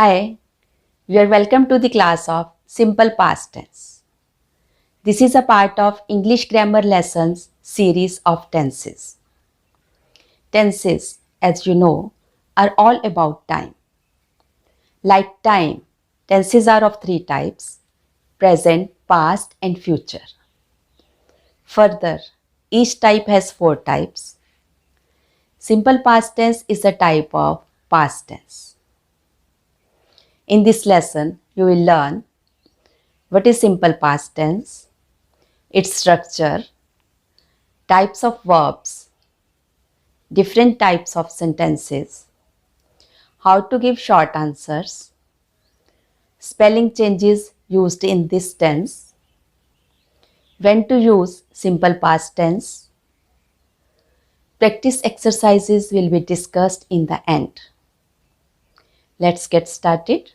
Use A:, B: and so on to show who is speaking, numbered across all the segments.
A: Hi, you are welcome to the class of Simple Past Tense. This is a part of English Grammar Lessons series of tenses. Tenses, as you know, are all about time. Like time, tenses are of three types: present, past, and future. Further, each type has four types. Simple past tense is a type of past tense. In this lesson, you will learn what is simple past tense, its structure, types of verbs, different types of sentences, how to give short answers, spelling changes used in this tense, when to use simple past tense. Practice exercises will be discussed in the end. Let's get started.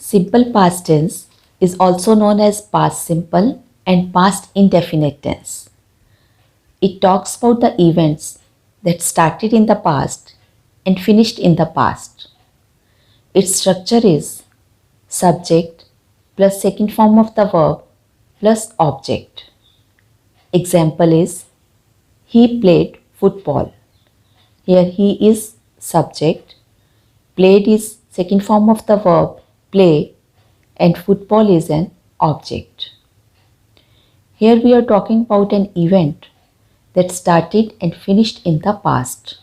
A: Simple past tense is also known as past simple and past indefinite tense. It talks about the events that started in the past and finished in the past. Its structure is subject plus second form of the verb plus object. Example is he played football. Here he is subject, played is second form of the verb play, and football is an object. Here we are talking about an event that started and finished in the past.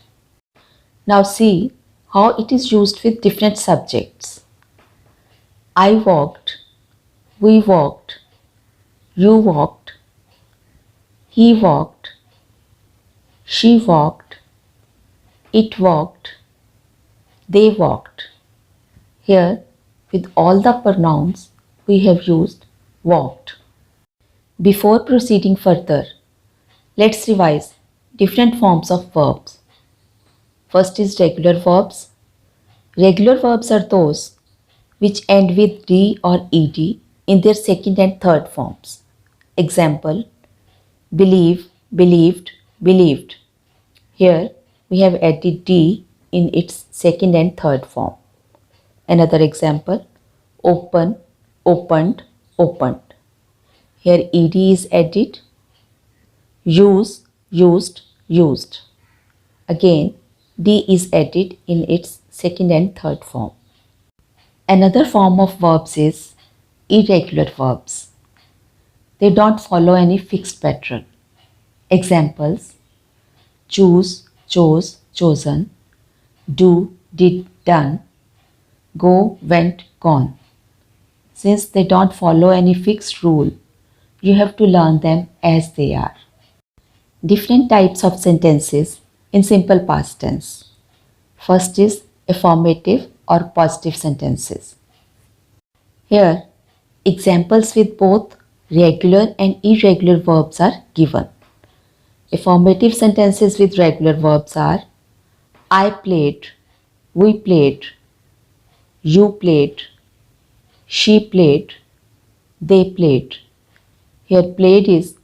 A: Now see how it is used with different subjects. I walked, we walked, you walked, he walked, she walked, it walked, they walked. Here, with all the pronouns, we have used walked. Before proceeding further, let's revise different forms of verbs. First is regular verbs. Regular verbs are those which end with D or ED in their second and third forms. Example, believe, believed, believed. Here we have added D in its second and third form. Another example, open, opened, opened. Here ED is added. Use, used, used. Again, D is added in its second and third form. Another form of verbs is irregular verbs. They don't follow any fixed pattern. Examples, choose, chose, chosen, do, did, done, go, went, gone. Since they don't follow any fixed rule, you have to learn them as they are. Different types of sentences in simple past tense. First is affirmative or positive sentences. Here, examples with both regular and irregular verbs are given. Affirmative sentences with regular verbs are I played, we played, you played, she played, they played. Here played is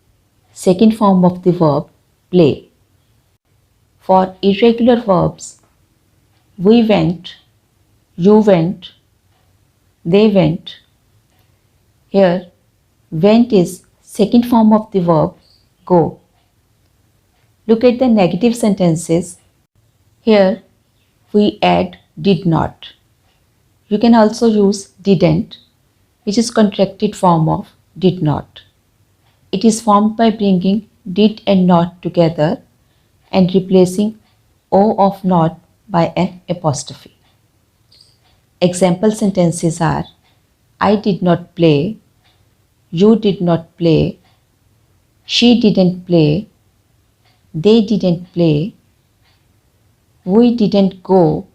A: second form of the verb play. For irregular verbs, we went, you went, they went. Here went is second form of the verb go. Look at the negative sentences. Here we add did not. You can also use didn't, which is contracted form of did not. It is formed by bringing did and not together and replacing O of not by an apostrophe. Example sentences are I did not play, you did not play, she didn't play, they didn't play, we didn't go,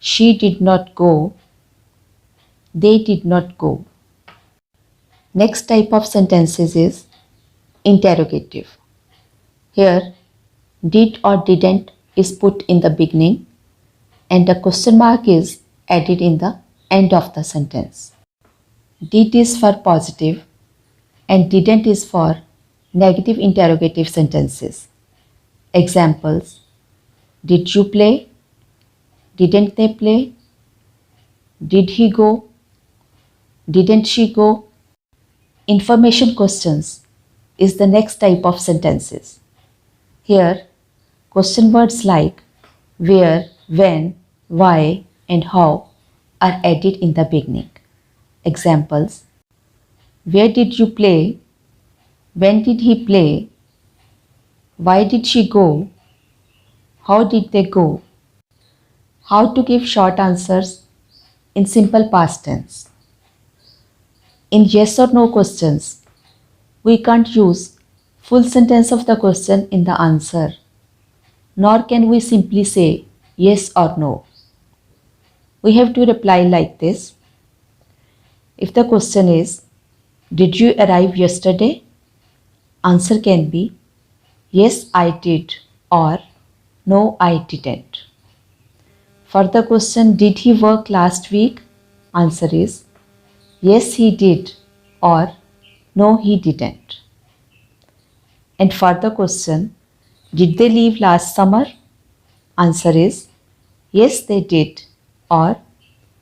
A: she did not go, they did not go. Next type of sentences is interrogative. Here, did or didn't is put in the beginning and a question mark is added in the end of the sentence. Did is for positive and didn't is for negative interrogative sentences. Examples, did you play? Didn't they play? Did he go? Didn't she go? Information questions is the next type of sentences. Here, question words like where, when, why, and how are added in the beginning. Examples: where did you play? When did he play? Why did she go? How did they go? How to give short answers in simple past tense. In yes or no questions, we can't use full sentence of the question in the answer, nor can we simply say yes or no. We have to reply like this. If the question is, did you arrive yesterday? Answer can be, yes, I did, or no, I didn't. For the question, did he work last week? Answer is, yes, he did, or no, he didn't. And for the question, did they leave last summer? Answer is, yes, they did, or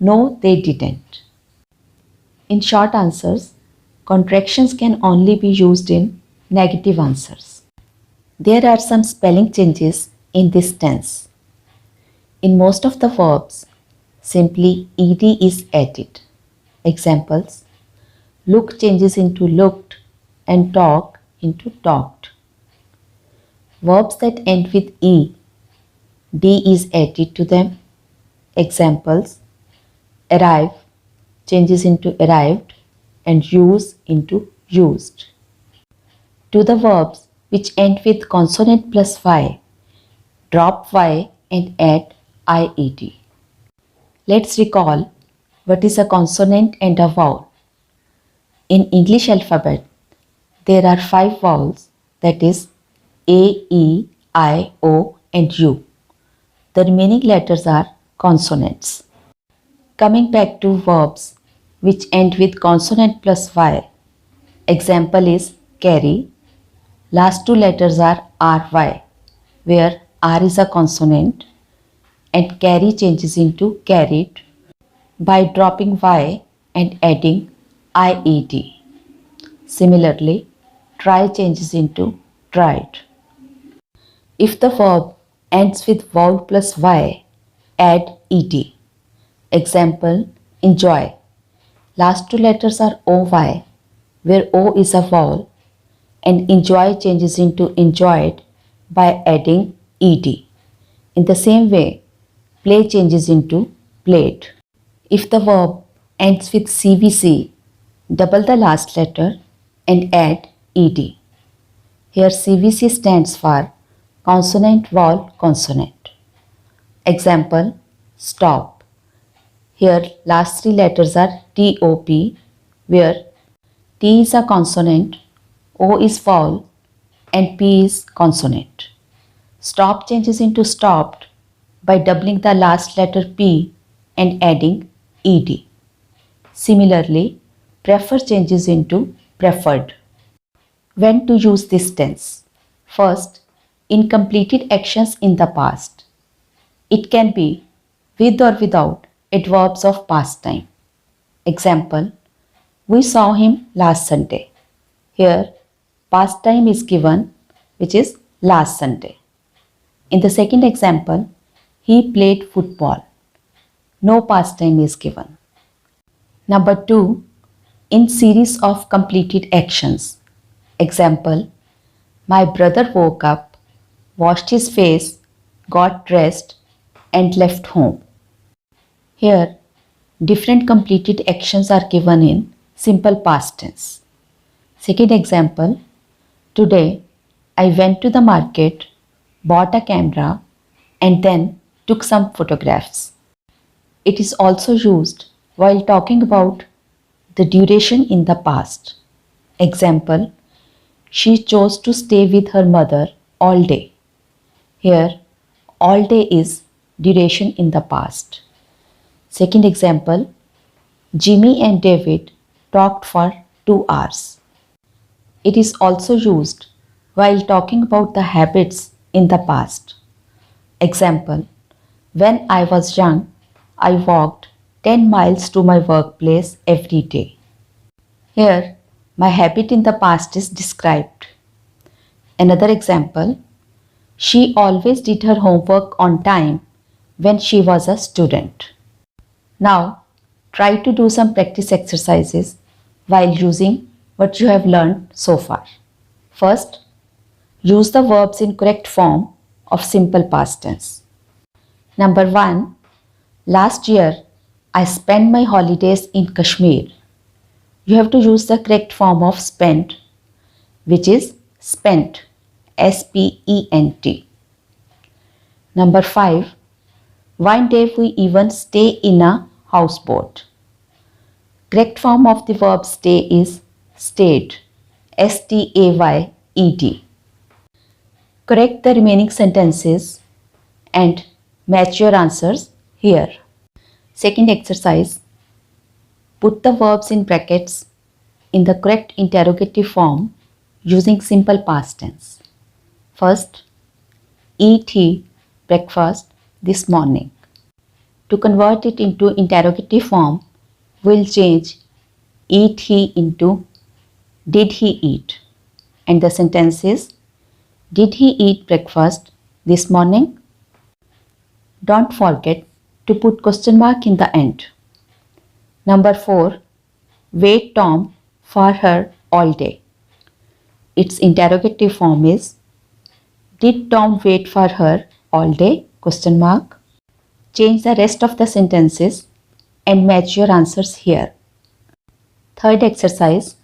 A: no, they didn't. In short answers, contractions can only be used in negative answers. There are some spelling changes in this tense. In most of the verbs, simply ed is added. Examples: look changes into looked and talk into talked. Verbs that end with e, d is added to them. Examples: arrive changes into arrived and use into used. To the verbs which end with consonant plus y, drop y and add ied. Let's recall what is a consonant and a vowel. In English alphabet, there are 5 vowels, that is A, E, I, O and U. The remaining letters are consonants. Coming back to verbs which end with consonant plus y, example is carry. Last 2 letters are ry, where r is a consonant and carry changes into carried by dropping y and adding ied. Similarly, try changes into tried. If the verb ends with vowel plus y, add ed. Example, enjoy. Last 2 letters are oy, where o is a vowel, and enjoy changes into enjoyed by adding ed. In the same way, play changes into played. If the verb ends with cvc, double the last letter and add ed. Here cvc stands for consonant vowel consonant. Example, stop. Here last 3 letters are top, where t is a consonant, o is vowel and p is consonant. Stop changes into stopped by doubling the last letter p and adding ed. Similarly, prefer changes into preferred. When to use this tense? First, in completed actions in the past. It can be with or without adverbs of past time. Example, we saw him last Sunday. Here, past time is given, which is last Sunday. In the second example, he played football. No past time is given. Number 2, in series of completed actions. Example, my brother woke up, washed his face, got dressed, and left home. Here, different completed actions are given in simple past tense. Second example, today I went to the market, bought a camera, and then took some photographs. It is also used while talking about the duration in the past. Example, she chose to stay with her mother all day. Here, all day is duration in the past. Second example, Jimmy and David talked for 2 hours. It is also used while talking about the habits in the past. Example, when I was young, I walked 10 miles to my workplace every day. Here, my habit in the past is described. Another example, she always did her homework on time when she was a student. Now, try to do some practice exercises while using what you have learned so far. First, use the verbs in correct form of simple past tense. Number 1. Last year, I spent my holidays in Kashmir. You have to use the correct form of spent, which is spent, S-P-E-N-T. Number 5. One day we even stay in a houseboat. Correct form of the verb stay is stayed, S-T-A-Y-E-D. Correct the remaining sentences and match your answers here. Second exercise, put the verbs in brackets in the correct interrogative form using simple past tense. First, eat he breakfast this morning. To convert it into interrogative form, we'll change eat he into did he eat, and the sentence is, did he eat breakfast this morning? Don't forget to put question mark in the end. Number 4. Wait Tom for her all day. Its interrogative form is, did Tom wait for her all day? Question mark. Change the rest of the sentences and match your answers here. Third exercise,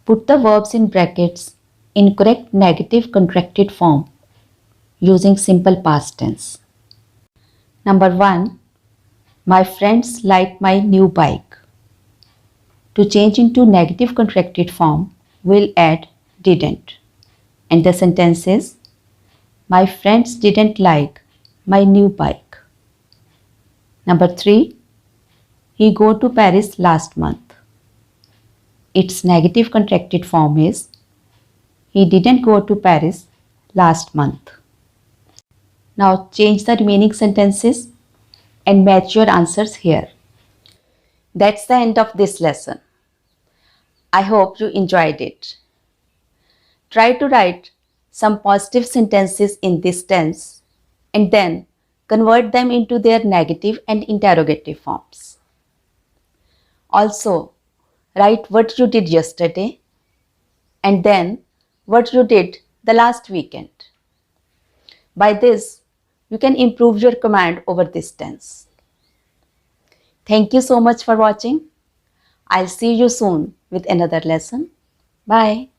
A: put the verbs in brackets in correct negative contracted form using simple past tense. Number 1. My friends like my new bike. To change into negative contracted form, we'll add didn't. And the sentence is, my friends didn't like my new bike. Number 3. He go to Paris last month. Its negative contracted form is, he didn't go to Paris last month. Now change the remaining sentences and match your answers here. That's the end of this lesson. I hope you enjoyed it. Try to write some positive sentences in this tense and then convert them into their negative and interrogative forms. Also, write what you did yesterday and then what you did the last weekend. By this, you can improve your command over this tense. Thank you so much for watching. I'll see you soon with another lesson. Bye.